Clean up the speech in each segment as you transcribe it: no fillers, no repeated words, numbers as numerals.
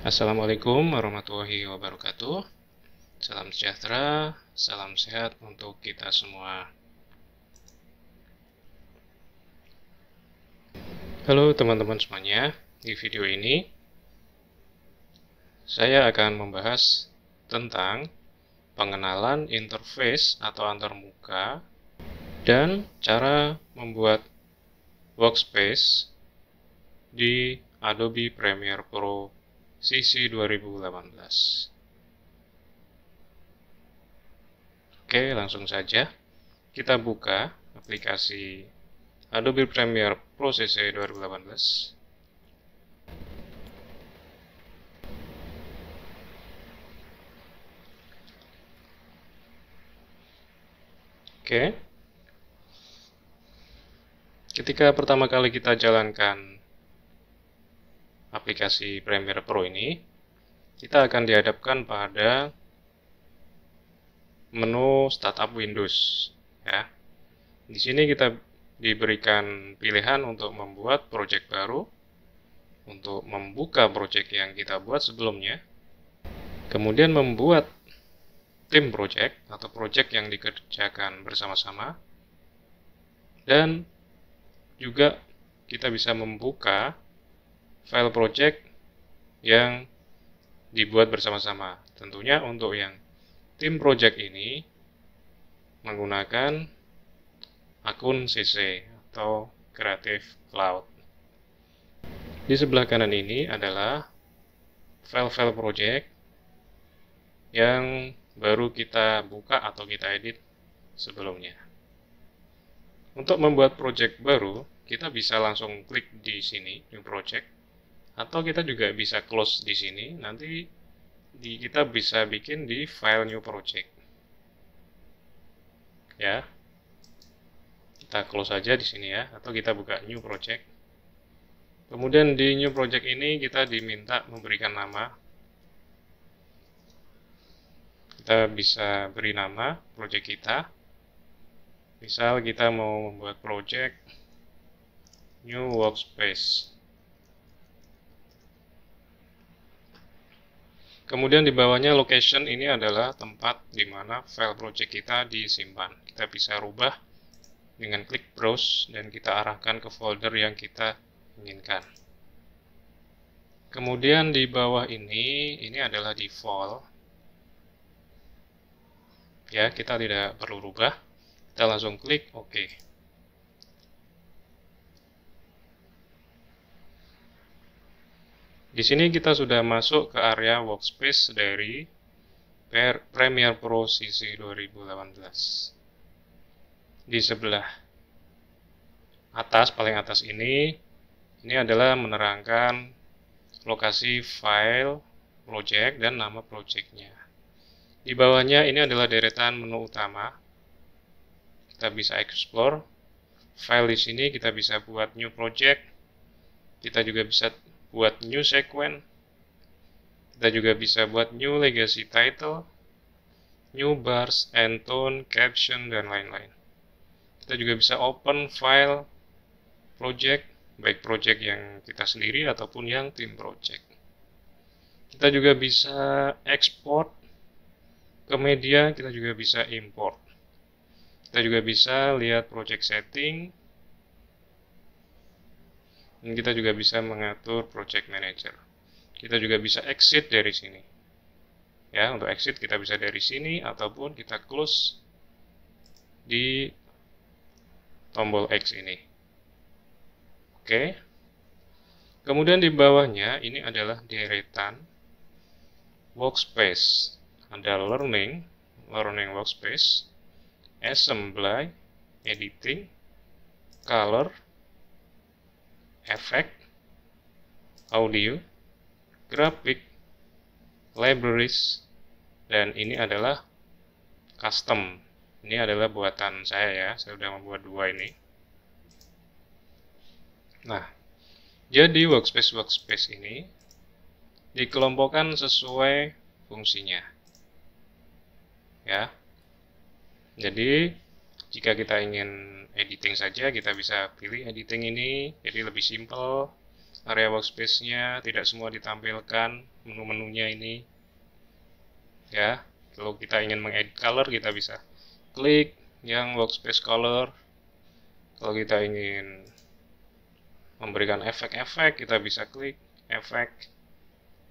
Assalamualaikum warahmatullahi wabarakatuh. Salam sejahtera, salam sehat untuk kita semua. Halo teman-teman semuanya, di video ini saya akan membahas tentang pengenalan interface atau antarmuka dan cara membuat workspace di Adobe Premiere Pro CC 2018. Oke, langsung saja kita buka aplikasi Adobe Premiere Pro CC 2018. Oke. Ketika pertama kali kita jalankan aplikasi Premiere Pro ini, kita akan dihadapkan pada menu Startup Windows, ya. Di sini kita diberikan pilihan untuk membuat project baru, untuk membuka project yang kita buat sebelumnya, kemudian membuat tim project atau project yang dikerjakan bersama-sama, dan juga kita bisa membuka file project yang dibuat bersama-sama. Tentunya untuk yang tim project ini menggunakan akun CC atau Creative Cloud. Di sebelah kanan ini adalah file-file project yang baru kita buka atau kita edit sebelumnya. Untuk membuat project baru, kita bisa langsung klik di sini, New Project, atau kita juga bisa close di sini. Nanti kita bisa bikin di file New Project. Ya, kita close aja di sini ya, atau kita buka New Project. Kemudian di New Project ini kita diminta memberikan nama. Kita bisa beri nama project kita. Misal kita mau membuat project New Workspace. Kemudian di bawahnya location, ini adalah tempat di mana file project kita disimpan. Kita bisa rubah dengan klik browse dan kita arahkan ke folder yang kita inginkan. Kemudian di bawah ini adalah default. Ya, kita tidak perlu rubah. Kita langsung klik OK. Di sini kita sudah masuk ke area workspace dari Premiere Pro CC 2018. Di sebelah atas, paling atas ini adalah menerangkan lokasi file project dan nama projectnya. Di bawahnya ini adalah deretan menu utama. Kita bisa explore file di sini, kita bisa buat new project. Kita juga bisa buat new sequence. Kita juga bisa buat new legacy title, new bars, end tone, caption, dan lain-lain. Kita juga bisa open file project, baik project yang kita sendiri ataupun yang tim project. Kita juga bisa export ke media, kita juga bisa import. Kita juga bisa lihat project setting, dan kita juga bisa mengatur project manager. Kita juga bisa exit dari sini. Ya, untuk exit kita bisa dari sini ataupun kita close di tombol X ini. Oke. Kemudian di bawahnya ini adalah deretan workspace. Ada learning workspace, assembly, editing, color, effect, audio, graphic, libraries, dan ini adalah custom. Ini adalah buatan saya ya, saya sudah membuat dua ini. Nah, jadi workspace ini dikelompokkan sesuai fungsinya. Ya. Jadi, jika kita ingin editing saja, kita bisa pilih editing ini, jadi lebih simple. area workspace-nya, tidak semua ditampilkan menu-menunya ini. Ya, kalau kita ingin mengedit color, kita bisa klik yang workspace color. Kalau kita ingin memberikan efek-efek, kita bisa klik efek.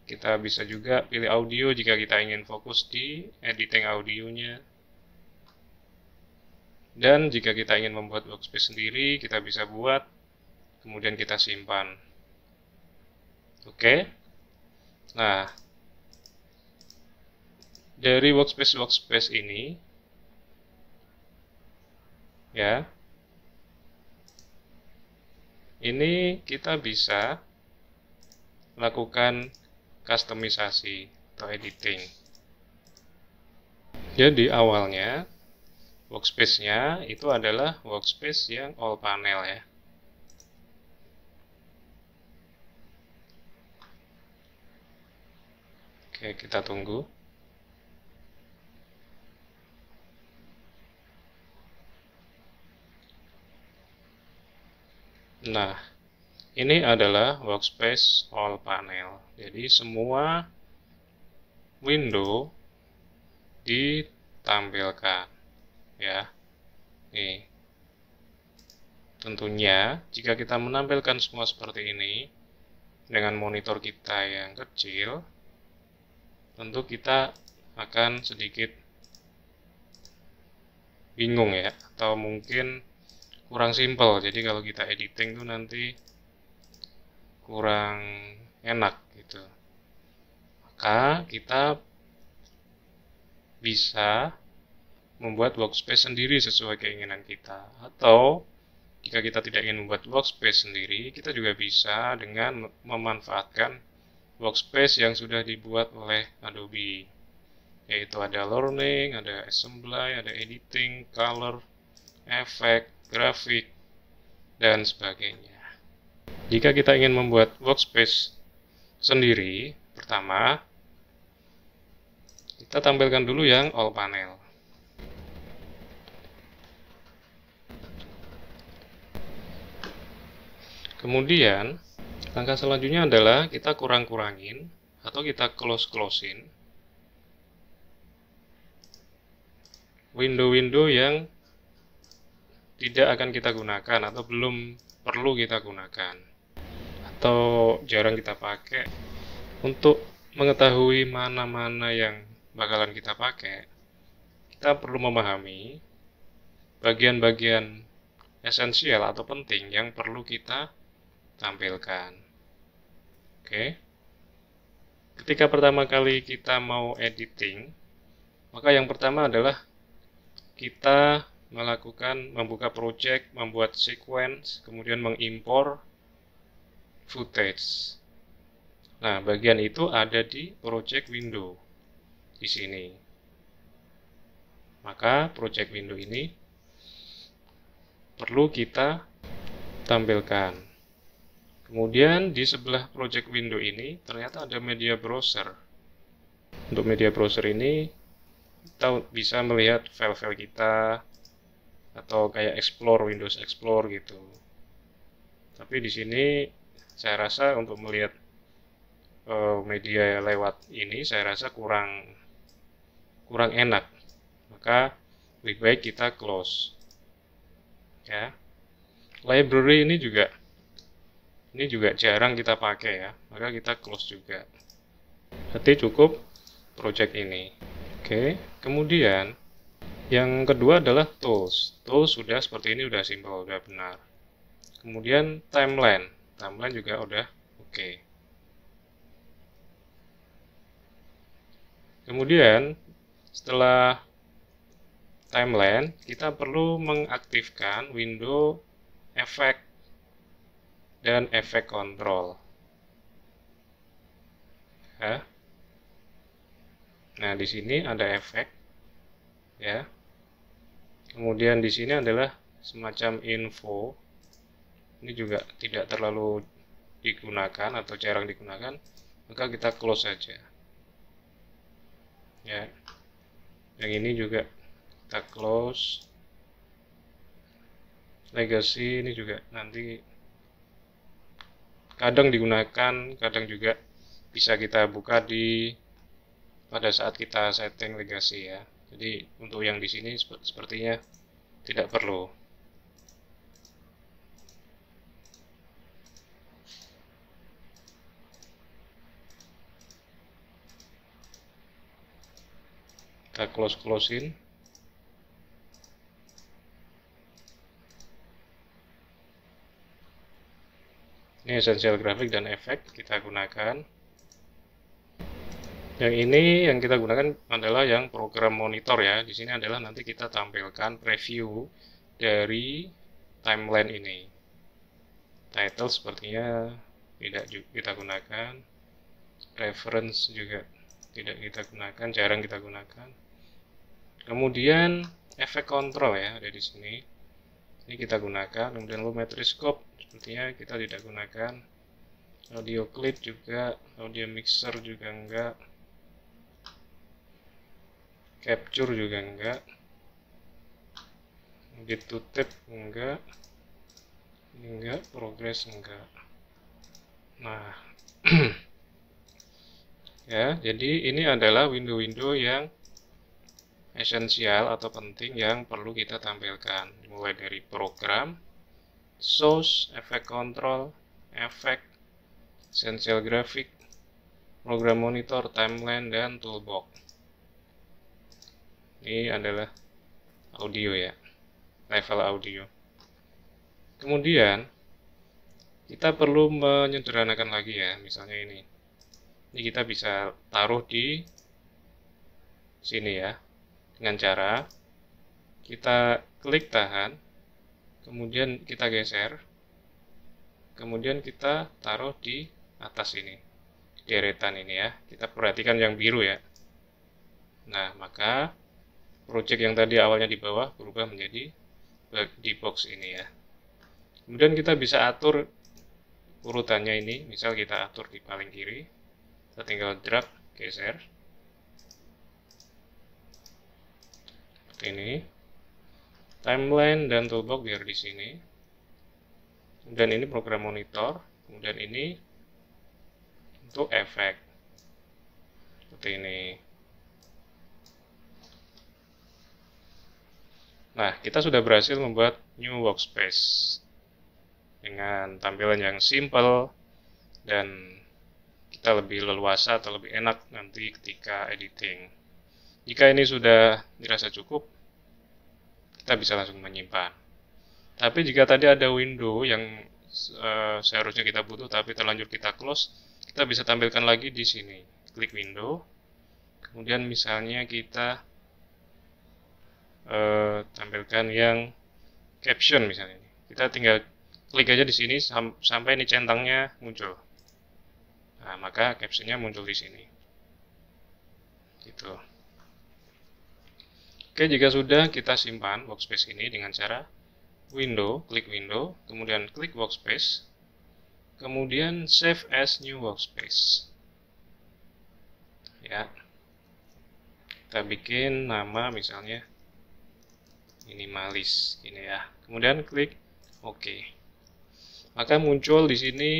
Kita bisa juga pilih audio jika kita ingin fokus di editing audionya. Dan jika kita ingin membuat workspace sendiri, kita bisa buat, kemudian kita simpan. Oke. Nah, dari workspace ini, ya, ini kita bisa lakukan customisasi atau editing. Jadi awalnya workspace-nya itu adalah workspace yang all panel ya. Oke, kita tunggu. Nah, ini adalah workspace all panel. Jadi semua window ditampilkan ya. Nih. Tentunya jika kita menampilkan semua seperti ini dengan monitor kita yang kecil, tentu kita akan sedikit bingung ya, atau mungkin kurang simpel. Jadi kalau kita editing tuh nanti kurang enak gitu. Maka kita bisa membuat workspace sendiri sesuai keinginan kita. Atau jika kita tidak ingin membuat workspace sendiri, kita juga bisa dengan memanfaatkan workspace yang sudah dibuat oleh Adobe, yaitu ada learning, ada assembly, ada editing, color, efek, grafik, dan sebagainya. Jika kita ingin membuat workspace sendiri, pertama kita tampilkan dulu yang all panel. Kemudian langkah selanjutnya adalah kita kurang-kurangin atau kita close-closein window-window yang tidak akan kita gunakan atau belum perlu kita gunakan atau jarang kita pakai. Untuk mengetahui mana-mana yang bakalan kita pakai, kita perlu memahami bagian-bagian esensial atau penting yang perlu kita tampilkan. Oke. Ketika pertama kali kita mau editing, maka yang pertama adalah kita membuka project, membuat sequence, kemudian mengimpor footage. Nah, bagian itu ada di project window di sini. Maka project window ini perlu kita tampilkan. Kemudian di sebelah project window ini ternyata ada media browser. Untuk media browser ini kita bisa melihat file-file kita atau kayak explore, Windows Explore gitu. Tapi di sini saya rasa untuk melihat media lewat ini saya rasa kurang enak. Maka lebih baik kita close. Ya. Library ini juga jarang kita pakai ya, maka kita close juga. Berarti cukup project ini. Oke, kemudian yang kedua adalah tools. Tools sudah seperti ini, udah simple, udah benar. Kemudian timeline juga udah oke. Kemudian setelah timeline, kita perlu mengaktifkan window efek dan efek kontrol. Ya. Nah, di sini ada efek, ya. Kemudian di sini adalah semacam info. Ini juga tidak terlalu digunakan atau jarang digunakan, maka kita close saja. Ya. Yang ini juga kita close. Legacy ini juga nanti kadang digunakan, kadang juga bisa kita buka pada saat kita setting legasi ya. Jadi untuk yang di sini sepertinya tidak perlu. Kita close-in. Ini essential graphic dan efek kita gunakan. Yang ini yang kita gunakan adalah yang program monitor ya. Di sini adalah nanti kita tampilkan preview dari timeline ini. Title sepertinya tidak kita gunakan. Reference juga tidak kita gunakan, jarang kita gunakan. Kemudian efek kontrol ya ada di sini. Ini kita gunakan. Kemudian volumetry scope sepertinya kita tidak gunakan. Audio clip juga, audio mixer juga enggak. Capture juga enggak. Bit to tape enggak. Enggak, progress enggak. Nah, ya, jadi ini adalah window-window yang esensial atau penting yang perlu kita tampilkan. Mulai dari program, source, efek control, efek, essential graphic, program monitor, timeline, dan toolbox. Ini adalah audio ya, level audio. Kemudian kita perlu menyederhanakan lagi ya, misalnya ini. Ini kita bisa taruh di sini ya, dengan cara kita klik tahan, kemudian kita geser, kemudian kita taruh di atas ini, deretan ini ya. Kita perhatikan yang biru ya. Nah, maka project yang tadi awalnya di bawah berubah menjadi di box ini ya. Kemudian kita bisa atur urutannya ini, misal kita atur di paling kiri, kita tinggal drag, geser seperti ini. Timeline dan toolbox biar di sini. Kemudian ini program monitor, kemudian ini untuk efek seperti ini. Nah, kita sudah berhasil membuat new workspace dengan tampilan yang simple dan kita lebih leluasa atau lebih enak nanti ketika editing. Jika ini sudah dirasa cukup, kita bisa langsung menyimpan. Tapi jika tadi ada window yang seharusnya kita butuh tapi terlanjur kita close, kita bisa tampilkan lagi di sini. Klik window, kemudian misalnya kita tampilkan yang caption misalnya. Kita tinggal klik aja di sini sampai ini centangnya muncul. Nah, maka captionnya muncul di sini. Gitu. Oke, jika sudah, kita simpan workspace ini dengan cara window, klik window, kemudian klik workspace, kemudian save as new workspace. Ya. Kita bikin nama misalnya minimalis ini ya. Kemudian klik OK. Maka muncul di sini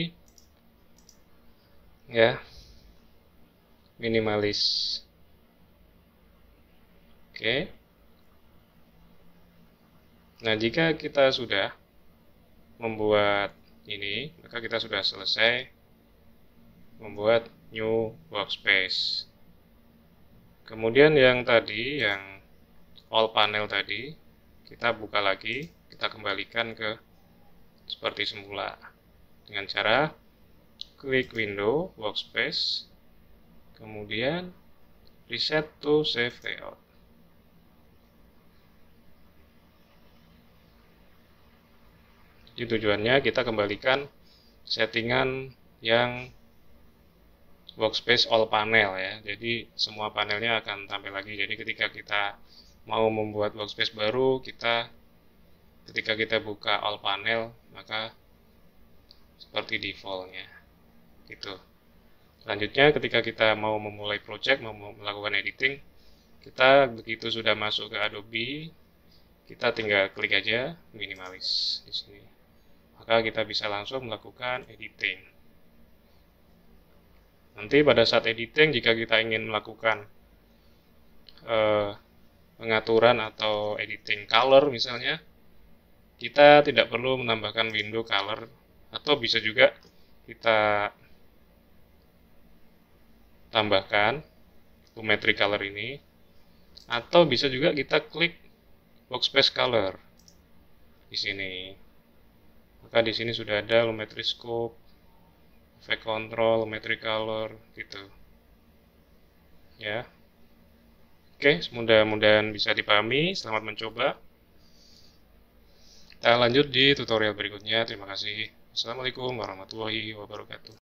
ya minimalis. Oke. Nah, jika kita sudah membuat ini, maka kita sudah selesai membuat new workspace. Kemudian yang tadi, yang all panel tadi, kita buka lagi, kita kembalikan ke seperti semula dengan cara klik window workspace, kemudian reset to save layout. Jadi tujuannya kita kembalikan settingan yang workspace all panel ya. Jadi semua panelnya akan tampil lagi. Jadi ketika kita mau membuat workspace baru, ketika kita buka all panel, maka seperti defaultnya gitu. Selanjutnya ketika kita mau memulai project, mau melakukan editing, kita begitu sudah masuk ke Adobe, kita tinggal klik aja minimalis di sini. Maka kita bisa langsung melakukan editing. Nanti pada saat editing, jika kita ingin melakukan pengaturan atau editing color misalnya, kita tidak perlu menambahkan window color, atau bisa juga kita tambahkan geometry color ini, atau bisa juga kita klik workspace color di sini. Maka di sini sudah ada geometry scope, effect control, geometry color gitu. Ya. Oke, mudah-mudahan bisa dipahami. Selamat mencoba. Kita lanjut di tutorial berikutnya. Terima kasih. Assalamualaikum warahmatullahi wabarakatuh.